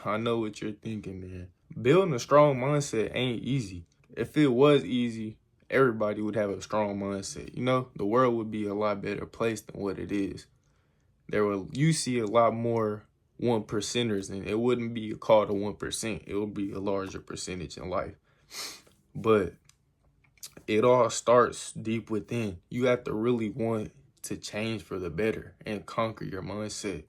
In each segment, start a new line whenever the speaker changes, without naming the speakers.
I know what you're thinking, man. Building a strong mindset ain't easy. If it was easy, everybody would have a strong mindset. You know, the world would be a lot better place than what it is. You see a lot more 1%ers, and it wouldn't be called a 1%. It would be a larger percentage in life. But it all starts deep within. You have to really want to change for the better and conquer your mindset.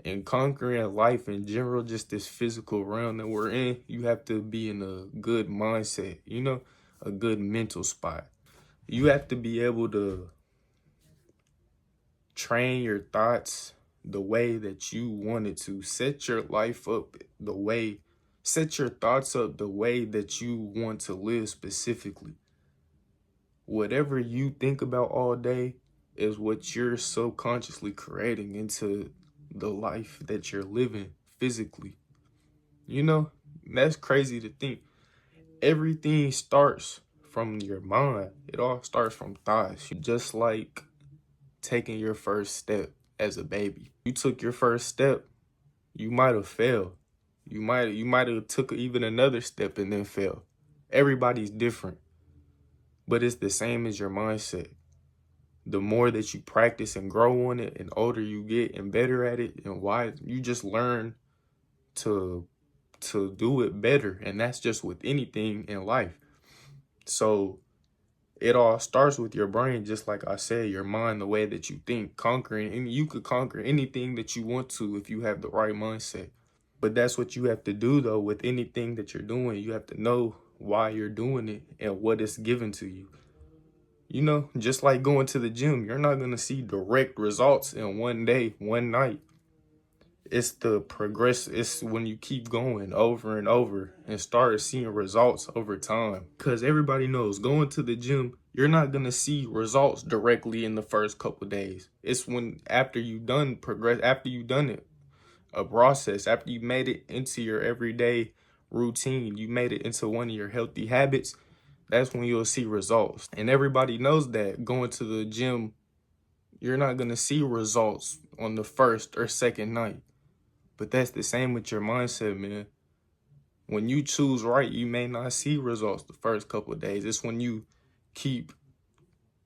And conquering life in general, just this physical realm that we're in, you have to be in a good mindset, you know, a good mental spot. You have to be able to train your thoughts the way that you want it to. Set your life up set your thoughts up the way that you want to live specifically. Whatever you think about all day is what you're subconsciously creating into the life that you're living physically. You know, that's crazy to think. Everything starts from your mind. It all starts from thoughts. Just like taking your first step as a baby. You took your first step, you might have failed. You might have took even another step and then failed. Everybody's different. But it's the same as your mindset. The more that you practice and grow on it, and older you get and better at it, and why you just learn to do it better. And that's just with anything in life. So it all starts with your brain, just like I said, your mind, the way that you think, conquering, and you could conquer anything that you want to if you have the right mindset. But that's what you have to do, though, with anything that you're doing. You have to know why you're doing it and what it's given to you. You know, just like going to the gym, you're not going to see direct results in one day, one night. It's the progress. It's when you keep going over and over and start seeing results over time. Because everybody knows going to the gym, you're not going to see results directly in the first couple of days. It's when after you done it, a process, after you made it into your everyday routine, you made it into one of your healthy habits, that's when you'll see results. And everybody knows that going to the gym, you're not going to see results on the first or second night. But that's the same with your mindset, man. When you choose right, you may not see results the first couple of days. It's when you keep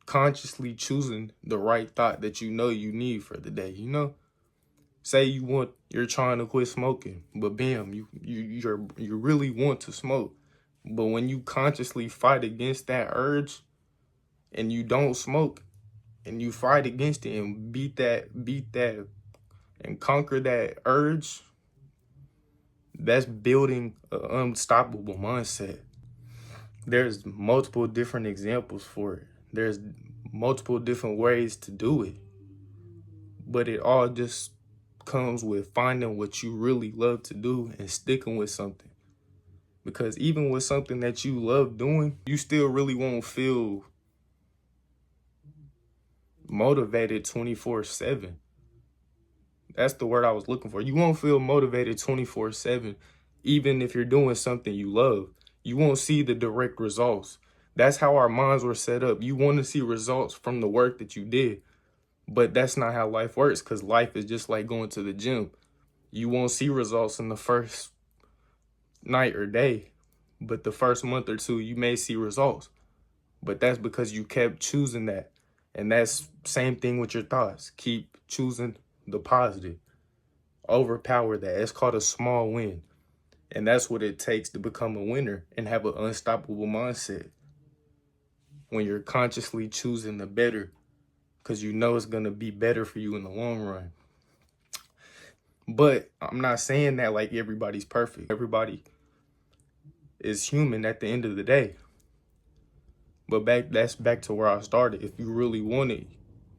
consciously choosing the right thought that you know you need for the day, you know? Say you're trying to quit smoking, but bam, you really want to smoke. But when you consciously fight against that urge and you don't smoke and you fight against it and beat that and conquer that urge, that's building an unstoppable mindset. There's multiple different examples for it. There's multiple different ways to do it. But it all just comes with finding what you really love to do and sticking with something. Because even with something that you love doing, you still really won't feel motivated 24/7. That's the word I was looking for. You won't feel motivated 24/7, even if you're doing something you love. You won't see the direct results. That's how our minds were set up. You want to see results from the work that you did. But that's not how life works, because life is just like going to the gym. You won't see results in the first night or day, but the first month or two, you may see results. But that's because you kept choosing that. And that's same thing with your thoughts. Keep choosing the positive. Overpower that. It's called a small win. And that's what it takes to become a winner and have an unstoppable mindset. When you're consciously choosing the better, because you know it's going to be better for you in the long run. But I'm not saying that like everybody's perfect. Everybody is human at the end of the day. But that's back to where I started. If you really want it,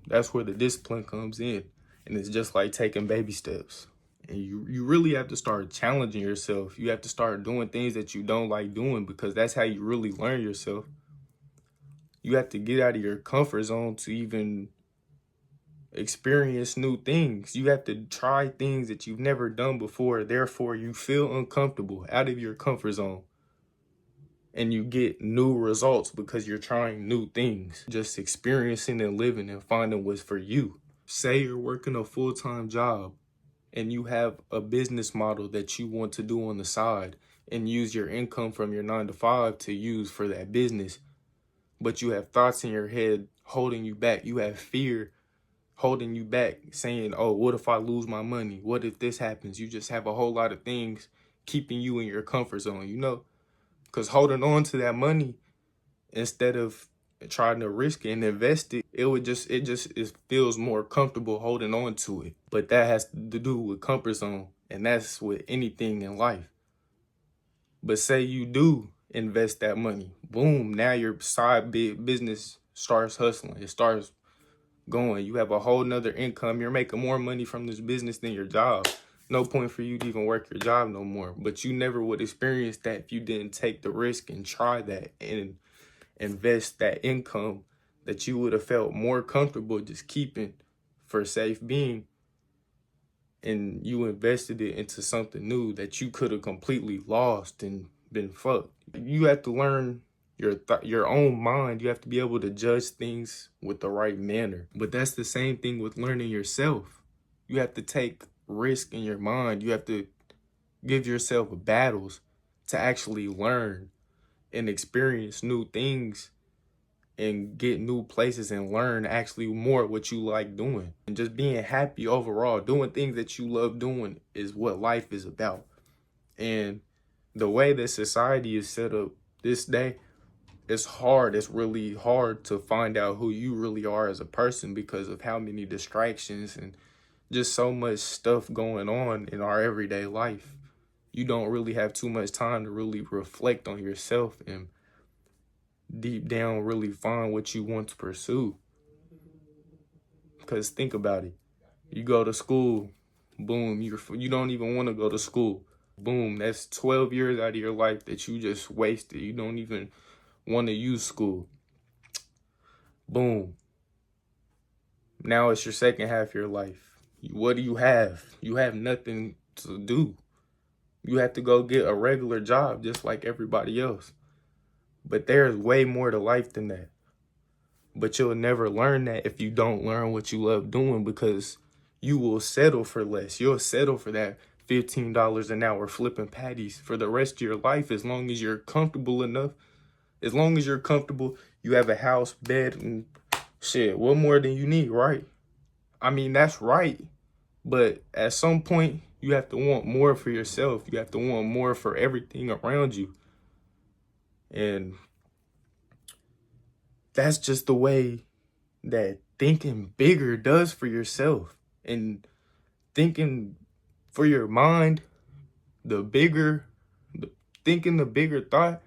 that's where the discipline comes in. And it's just like taking baby steps. And you really have to start challenging yourself. You have to start doing things that you don't like doing, because that's how you really learn yourself. You have to get out of your comfort zone to even experience new things. You have to try things that you've never done before. Therefore, you feel uncomfortable out of your comfort zone. And you get new results because you're trying new things. Just experiencing and living and finding what's for you. Say you're working a full-time job and you have a business model that you want to do on the side and use your income from your 9 to 5 to use for that business, but you have thoughts in your head holding you back. You have fear holding you back, saying, oh, what if I lose my money? What if this happens? You just have a whole lot of things keeping you in your comfort zone, because holding on to that money instead of trying to risk it and invest it, it feels more comfortable holding on to it. But that has to do with comfort zone, and that's with anything in life. But say you do invest that money, boom, now your side business starts hustling. It starts going. You have a whole nother income. You're making more money from this business than your job. No point for you to even work your job no more. But you never would experience that if you didn't take the risk and try that and invest that income that you would have felt more comfortable just keeping for safe being, and you invested it into something new that you could have completely lost and been fucked. You have to learn your own mind. You have to be able to judge things with the right manner. But that's the same thing with learning yourself. You have to take risk in your mind. You have to give yourself battles to actually learn and experience new things and get new places and learn actually more what you like doing. And just being happy overall, doing things that you love doing is what life is about. And the way that society is set up this day, it's hard. It's really hard to find out who you really are as a person because of how many distractions and just so much stuff going on in our everyday life. You don't really have too much time to really reflect on yourself and deep down really find what you want to pursue. Because think about it. You go to school, boom, you don't even want to go to school. Boom, that's 12 years out of your life that you just wasted. You don't even want to use school. Boom. Now it's your second half of your life. What do you have? You have nothing to do. You have to go get a regular job just like everybody else. But there's way more to life than that. But you'll never learn that if you don't learn what you love doing, because you will settle for less. You'll settle for that $15 an hour flipping patties for the rest of your life as long as you're comfortable enough. As long as you're comfortable, you have a house, bed, and shit. What more than you need, right? I mean, that's right. But at some point, you have to want more for yourself. You have to want more for everything around you. And that's just the way that thinking bigger does for yourself. And thinking for your mind, thinking the bigger thought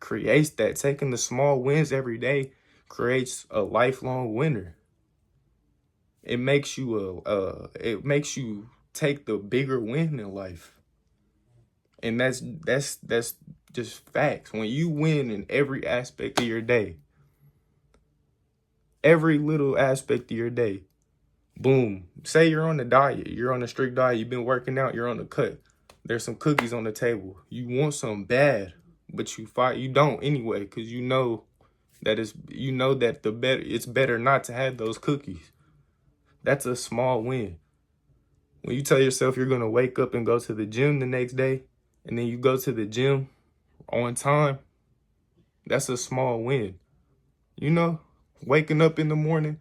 creates that. Taking the small wins every day creates a lifelong winner. It makes you take the bigger win in life. And that's just facts. When you win in every aspect of your day, every little aspect of your day, boom. Say you're on a diet, you're on a strict diet, you've been working out, you're on a cut. There's some cookies on the table. You want some bad, but you don't anyway, because you know that it's better not to have those cookies. That's a small win. When you tell yourself you're gonna wake up and go to the gym the next day, and then you go to the gym on time, that's a small win. Waking up in the morning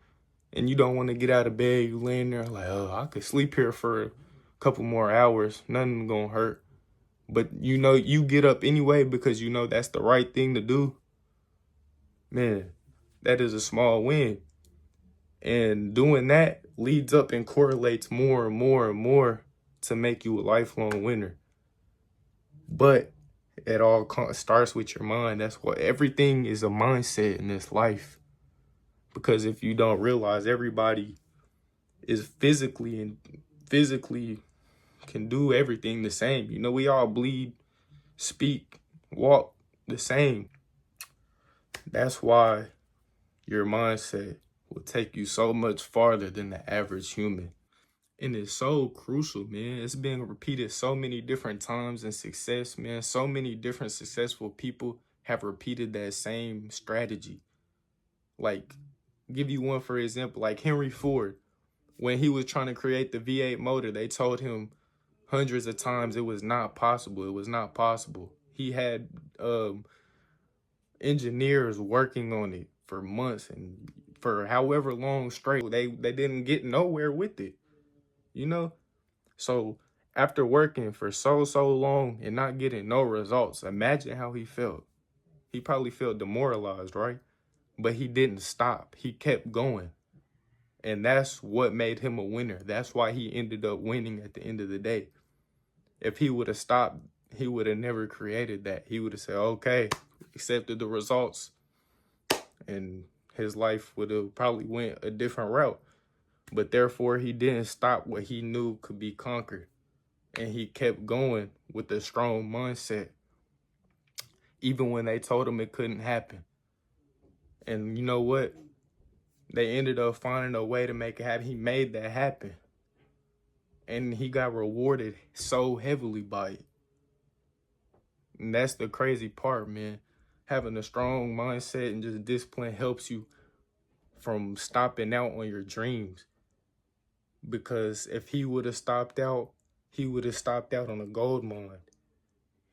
and you don't want to get out of bed, you laying there like, oh, I could sleep here for a couple more hours, nothing gonna hurt. But you get up anyway because you know that's the right thing to do. Man, that is a small win. And doing that leads up and correlates more and more and more to make you a lifelong winner. But it all starts with your mind. That's what everything is, a mindset in this life. Because if you don't realize, everybody is physically can do everything the same. We all bleed, speak, walk the same. That's why your mindset will take you so much farther than the average human. And it's so crucial, man. It's been repeated so many different times in success, man. So many different successful people have repeated that same strategy. Like, give you one for example, like Henry Ford. When he was trying to create the V8 motor, they told him hundreds of times it was not possible. It was not possible. He had engineers working on it for months and for however long straight. They didn't get nowhere with it, you know? So after working for so long and not getting no results, imagine how he felt. He probably felt demoralized, right? But he didn't stop. He kept going. And that's what made him a winner. That's why he ended up winning at the end of the day. If he would have stopped, he would have never created that. He would have said, okay, accepted the results, and his life would have probably went a different route. But therefore, he didn't stop what he knew could be conquered. And he kept going with a strong mindset, even when they told him it couldn't happen. And you know what? They ended up finding a way to make it happen. He made that happen. And he got rewarded so heavily by it. And that's the crazy part, man. Having a strong mindset and just discipline helps you from stopping out on your dreams. Because if he would have stopped out, he would have stopped out on a gold mine.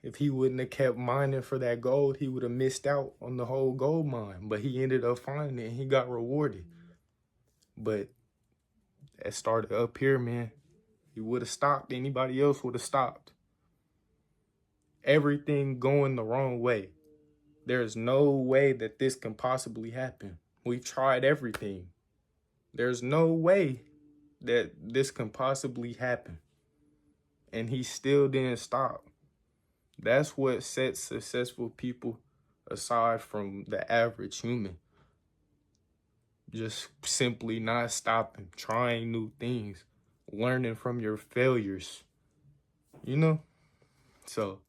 If he wouldn't have kept mining for that gold, he would have missed out on the whole gold mine. But he ended up finding it and he got rewarded. But that started up here, man. He would have stopped. Anybody else would have stopped. Everything going the wrong way. There's no way that this can possibly happen. We've tried everything. There's no way that this can possibly happen. And he still didn't stop. That's what sets successful people aside from the average human. Just simply not stopping, trying new things, learning from your failures, you know? So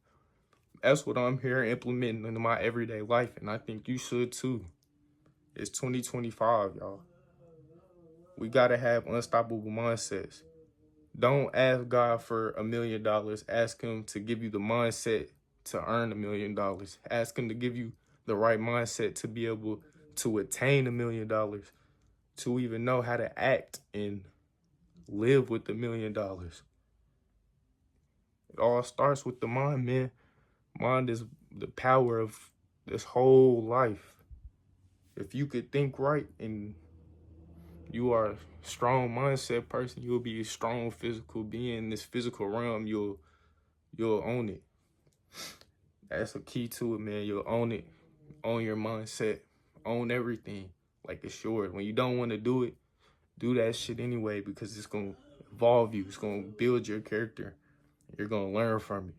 that's what I'm here implementing into my everyday life, and I think you should too. It's 2025, y'all. We gotta have unstoppable mindsets. Don't ask God for $1 million. Ask him to give you the mindset to earn $1 million. Ask him to give you the right mindset to be able to attain $1 million, to even know how to act and live with $1 million. It all starts with the mind, man. Mind is the power of this whole life. If you could think right and you are a strong mindset person, you'll be a strong physical being in this physical realm. You'll own it. That's a key to it, man. You'll own it. Own your mindset. Own everything like it's yours. When you don't want to do it, do that shit anyway, because it's going to evolve you. It's going to build your character. You're going to learn from it.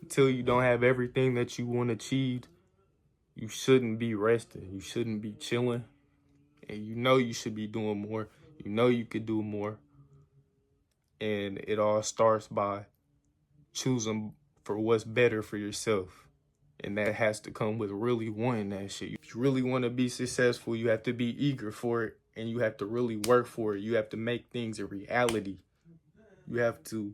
Until you don't have everything that you want achieved, you shouldn't be resting. You shouldn't be chilling. And you know you should be doing more. You know you could do more. And it all starts by choosing for what's better for yourself. And that has to come with really wanting that shit. If you really want to be successful, you have to be eager for it. And you have to really work for it. You have to make things a reality. You have to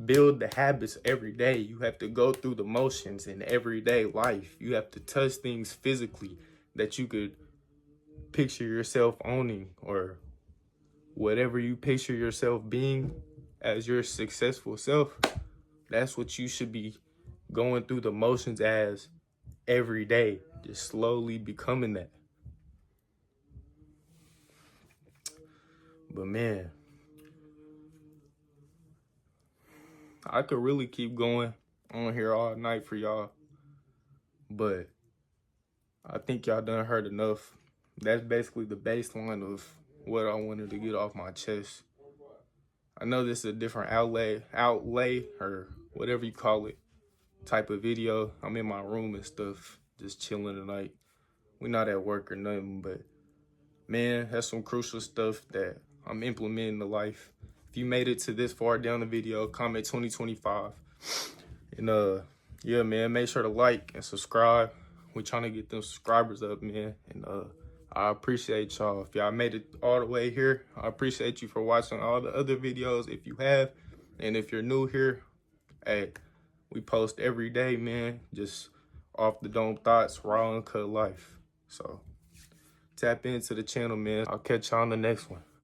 build the habits every day. You have to go through the motions in everyday life. You have to touch things physically that you could picture yourself owning, or whatever you picture yourself being as your successful self. That's what you should be going through the motions as every day, just slowly becoming that. But man, I could really keep going on here all night for y'all, but I think y'all done heard enough. That's basically the baseline of what I wanted to get off my chest. I know this is a different outlay, or whatever you call it, type of video. I'm in my room and stuff, just chilling tonight. We're not at work or nothing, but man, that's some crucial stuff that I'm implementing to life. If you made it to this far down the video, comment 2025. And yeah, man, make sure to like and subscribe. We're trying to get them subscribers up, man. And I appreciate y'all. If y'all made it all the way here, I appreciate you for watching all the other videos if you have. And if you're new here, hey, we post every day, man. Just off the dome thoughts, raw uncut life. So Tap into the channel, man. I'll catch y'all on the next one.